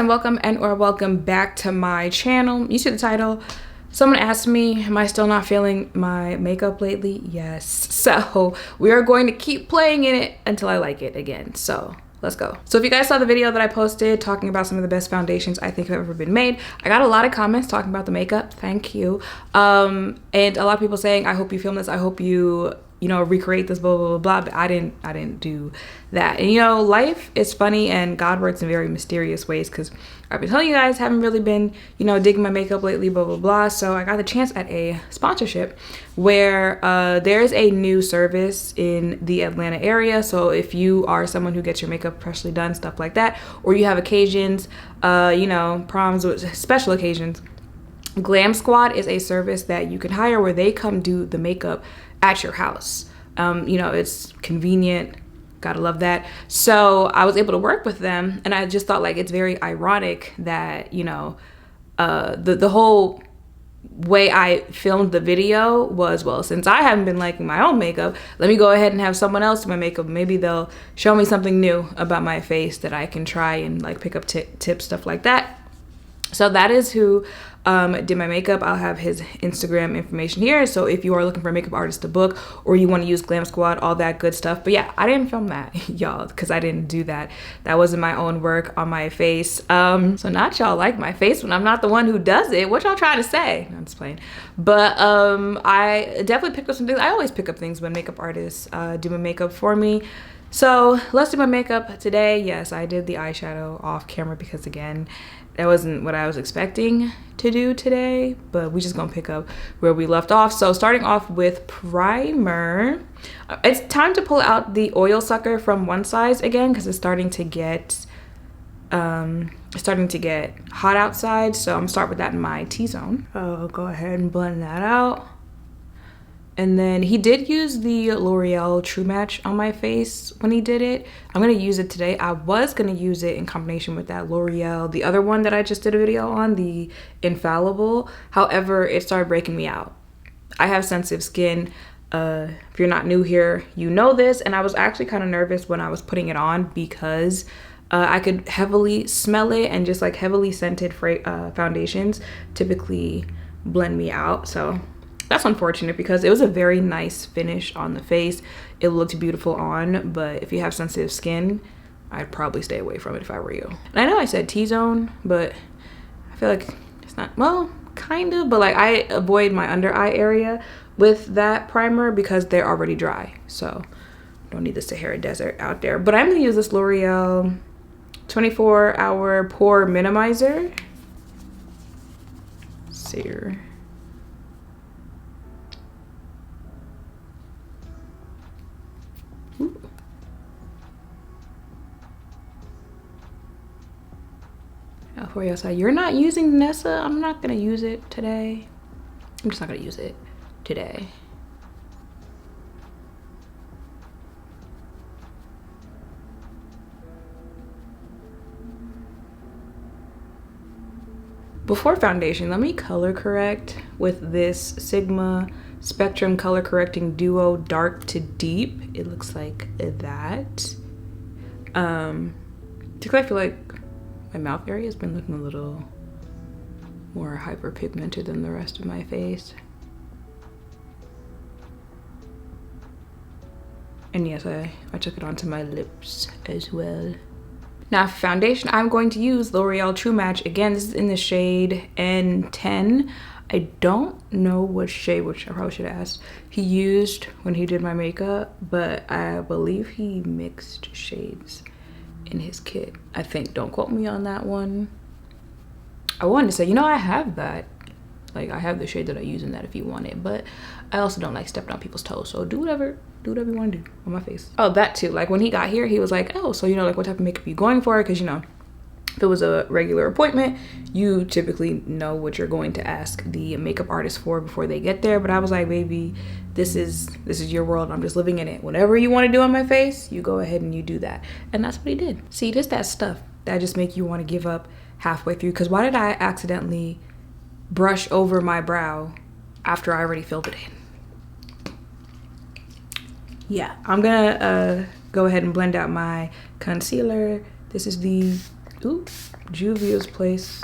guys, and welcome back to my channel. You see the title. Someone asked me, am I still not feeling my makeup lately? Yes. So we are going to keep playing in it until I like it again. So let's go. So if you guys saw the video that I posted talking about some of the best foundations I think have ever been made, I got a lot of comments talking about the makeup. Thank you. And a lot of people saying, I hope you film this. I hope you recreate this, blah, blah, blah, blah. But I didn't do that. And life is funny and God works in very mysterious ways, because I've been telling you guys, haven't really been, digging my makeup lately, blah, blah, blah. So I got the chance at a sponsorship where there's a new service in the Atlanta area. So if you are someone who gets your makeup freshly done, stuff like that, or you have occasions, proms, special occasions, Glam Squad is a service that you can hire where they come do the makeup at your house. It's convenient, gotta love that. So I was able to work with them, and I just thought, like, it's very ironic that the whole way I filmed the video was, well, since I haven't been liking my own makeup, let me go ahead and have someone else do my makeup. Maybe they'll show me something new about my face that I can try and like pick up tips, stuff like that. So that is who did my makeup. I'll have his Instagram information here. So if you are looking for a makeup artist to book, or you want to use Glam Squad, all that good stuff. But yeah, I didn't film that, y'all, because I didn't do that. That wasn't my own work on my face. So not y'all like my face when I'm not the one who does it. What y'all trying to say? No, I'm just playing. But I definitely picked up some things. I always pick up things when makeup artists do my makeup for me. So let's do my makeup today. Yes, I did the eyeshadow off camera because, again, that wasn't what I was expecting to do today, but we just gonna pick up where we left off. So starting off with primer, it's time to pull out the oil sucker from one side again, because it's starting to get hot outside. So I'm gonna start with that in my T-zone. I'll go ahead and blend that out. And then he did use the L'Oreal True Match on my face when he did it. I'm gonna use it today. I was gonna use it in combination with that L'Oreal, the other one that I just did a video on, the Infallible. However, it started breaking me out. I have sensitive skin. If you're not new here, you know this. And I was actually kind of nervous when I was putting it on, because I could heavily smell it, and just like heavily scented foundations typically blend me out. So that's unfortunate, because it was a very nice finish on the face. It looked beautiful on, but if you have sensitive skin, I'd probably stay away from it if I were you. And I know I said T-zone, but I feel like it's not, well, kind of, but like I avoid my under eye area with that primer because they're already dry. So don't need the Sahara Desert out there. But I'm gonna use this L'Oreal 24-hour Pore Minimizer. Let's see here. For you, so you're not using Nessa. I'm not gonna use it today. I'm just not gonna use it today. Before foundation, let me color correct with this Sigma Spectrum Color Correcting Duo Dark to Deep. It looks like that. Particularly, I feel like my mouth area has been looking a little more hyperpigmented than the rest of my face. And yes, I took it onto my lips as well. Now for foundation, I'm going to use L'Oreal True Match. Again, this is in the shade N10. I don't know what shade, which I probably should have asked, he used when he did my makeup, but I believe he mixed shades in his kit, I think. Don't quote me on that one. I wanted to say, I have that. Like, I have the shade that I use in that if you want it, but I also don't like stepping on people's toes. So do whatever you want to do on my face. Oh, that too. Like, when he got here, he was like, oh, so like what type of makeup are you going for? Because if it was a regular appointment, you typically know what you're going to ask the makeup artist for before they get there. But I was like, baby, this is your world. I'm just living in it. Whatever you want to do on my face, you go ahead and you do that. And that's what he did. See, just that stuff that just make you want to give up halfway through. Because why did I accidentally brush over my brow after I already filled it in? Yeah, I'm gonna go ahead and blend out my concealer. This is the Ooh, Juvia's Place.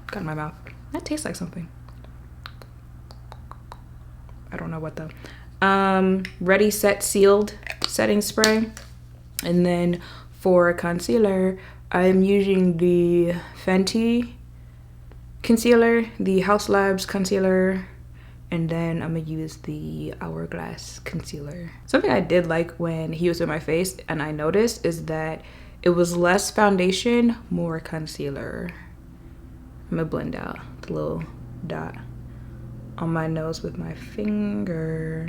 Got in my mouth. That tastes like something. I don't know what though. Ready, Set, Sealed setting spray. And then for concealer, I'm using the Fenty concealer, the House Labs concealer, and then I'm gonna use the Hourglass concealer. Something I did like when he was in my face and I noticed is that it was less foundation, more concealer. I'm gonna blend out the little dot on my nose with my finger.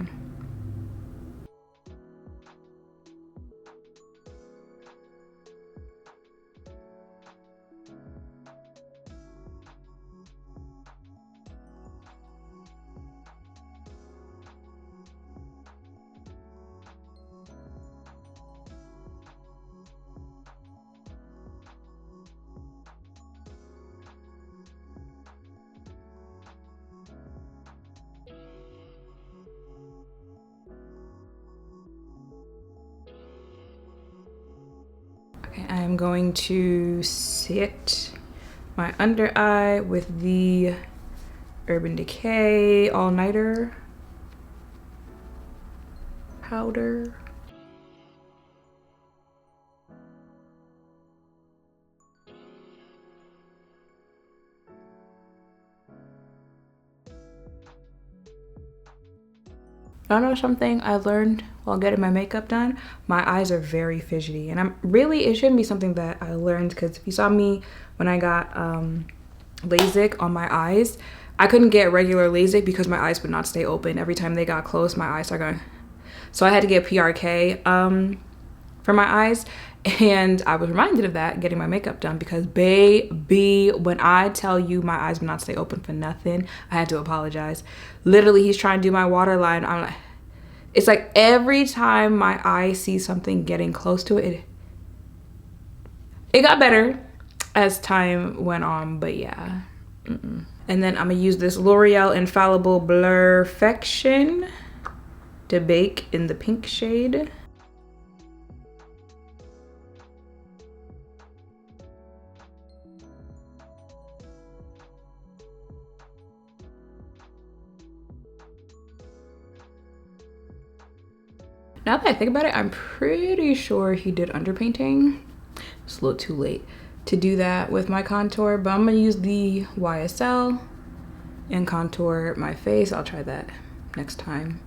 I'm going to sit my under eye with the Urban Decay All Nighter powder. I know something I learned while getting my makeup done. My eyes are very fidgety, and it shouldn't be something that I learned, because if you saw me when I got LASIK on my eyes, I couldn't get regular LASIK because my eyes would not stay open. Every time they got close, my eyes started going. So I had to get PRK for my eyes, and I was reminded of that getting my makeup done, because baby, when I tell you my eyes would not stay open for nothing, I had to apologize. Literally, he's trying to do my waterline. I'm like, it's like every time my eye sees something getting close to it, it got better as time went on, but yeah. And then I'm gonna use this L'Oreal Infallible Blurfection to bake in the pink shade. Now that I think about it, I'm pretty sure he did underpainting. It's a little too late to do that with my contour, but I'm gonna use the YSL and contour my face. I'll try that next time.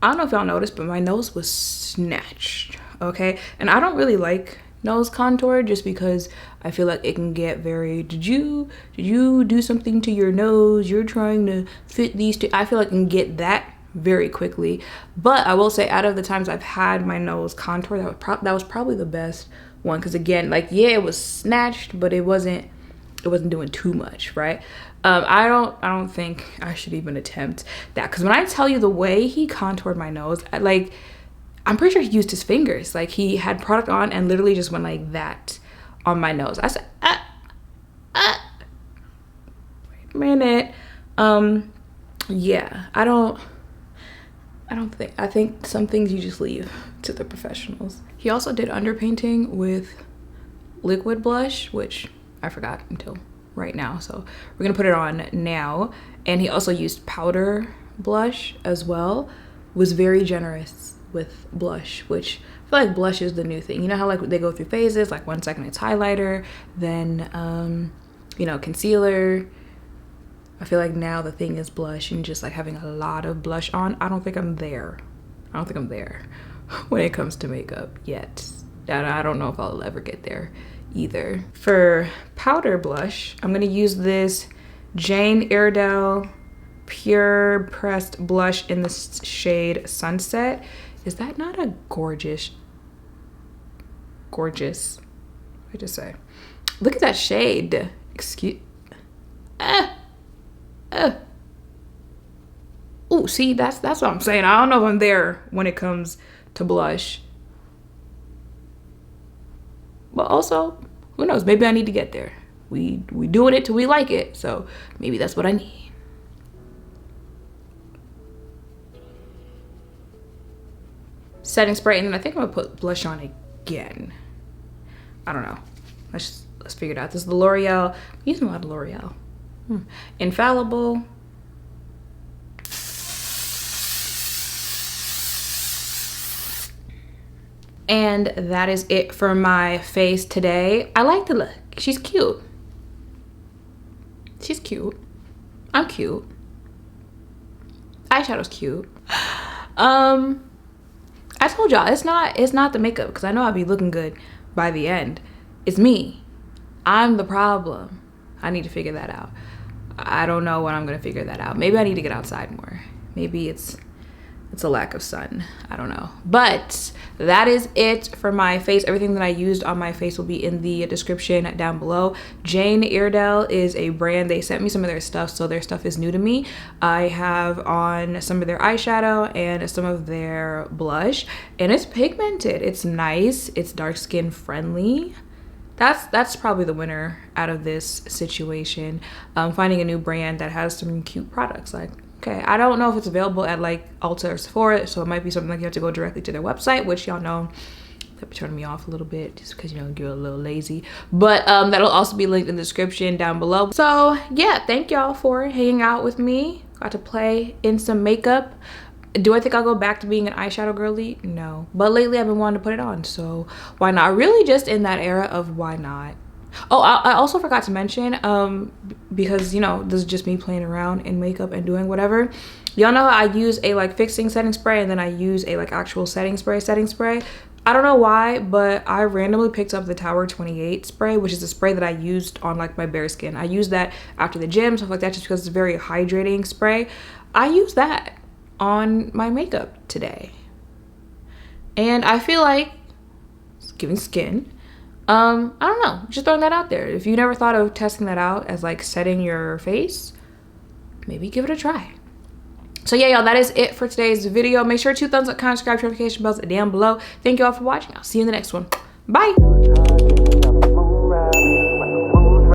I don't know if y'all noticed, but my nose was snatched, okay? And I don't really like nose contour just because I feel like it can get very, did you do something to your nose? You're trying to fit these two. I feel like I can get that very quickly. But I will say, out of the times I've had my nose contour, that was probably the best one, because again, like, yeah, it was snatched, but it wasn't doing too much, right? I don't think I should even attempt that, because when I tell you the way he contoured my nose, like, I'm pretty sure he used his fingers. Like, he had product on and literally just went like that on my nose. I said, wait a minute. Yeah, I think some things you just leave to the professionals. He also did underpainting with liquid blush, which I forgot until right now, so we're gonna put it on now. And he also used powder blush as well. Was very generous with blush, which I feel like blush is the new thing. You know how like they go through phases, like 1 second it's highlighter, then you know, concealer. I feel like now the thing is blush and just like having a lot of blush on. I don't think I'm there when it comes to makeup yet. And I don't know if I'll ever get there either. For powder blush, I'm gonna use this Jane Iredale PurePressed Blush in the shade Sunset. Is that not a gorgeous, what did I just say? Look at that shade. Oh, see, that's what I'm saying. I don't know if I'm there when it comes to blush. But also, Who knows? Maybe I need to get there. We doing it till we like it. So maybe that's what I need. Setting spray, and then I think I'm gonna put blush on again. I don't know. Let's figure it out. This is the L'Oreal. I'm using a lot of L'Oreal. Infallible. And that is it for my face today. I like the look. She's cute. She's cute. I'm cute. Eyeshadow's cute. I told y'all it's not the makeup, because I know I'll be looking good by the end. It's me. I'm the problem. I need to figure that out. I don't know when I'm gonna figure that out. Maybe I need to get outside more. Maybe it's a lack of sun. I don't know. But that is it for my face. Everything that I used on my face will be in the description down below. Jane Iredale is a brand. They sent me some of their stuff, so their stuff is new to me. I have on some of their eyeshadow and some of their blush, and it's pigmented. It's nice. It's dark skin friendly. That's probably the winner out of this situation. Finding a new brand that has some cute products. Like, okay, I don't know if it's available at like Ulta or Sephora, so it might be something like you have to go directly to their website, which y'all know that be turning me off a little bit just because, you know, you're a little lazy. But that'll also be linked in the description down below. So yeah, thank y'all for hanging out with me. Got to play in some makeup. Do I think I'll go back to being an eyeshadow girly? No. But lately I've been wanting to put it on, so why not? Really just in that era of why not. Oh, I also forgot to mention, because, you know, this is just me playing around in makeup and doing whatever. Y'all know I use a like fixing setting spray, and then I use a like actual setting spray. I don't know why, but I randomly picked up the Tower 28 spray, which is a spray that I used on like my bare skin. I use that after the gym, stuff like that, just because it's a very hydrating spray. I use that on my makeup today, and I feel like it's giving skin. I don't know, just throwing that out there. If you never thought of testing that out as like setting your face, maybe give it a try. So yeah, y'all, that is it for today's video. Make sure to thumbs up, comment, subscribe, notification bells down below. Thank you all for watching. I'll see you in the next one. Bye.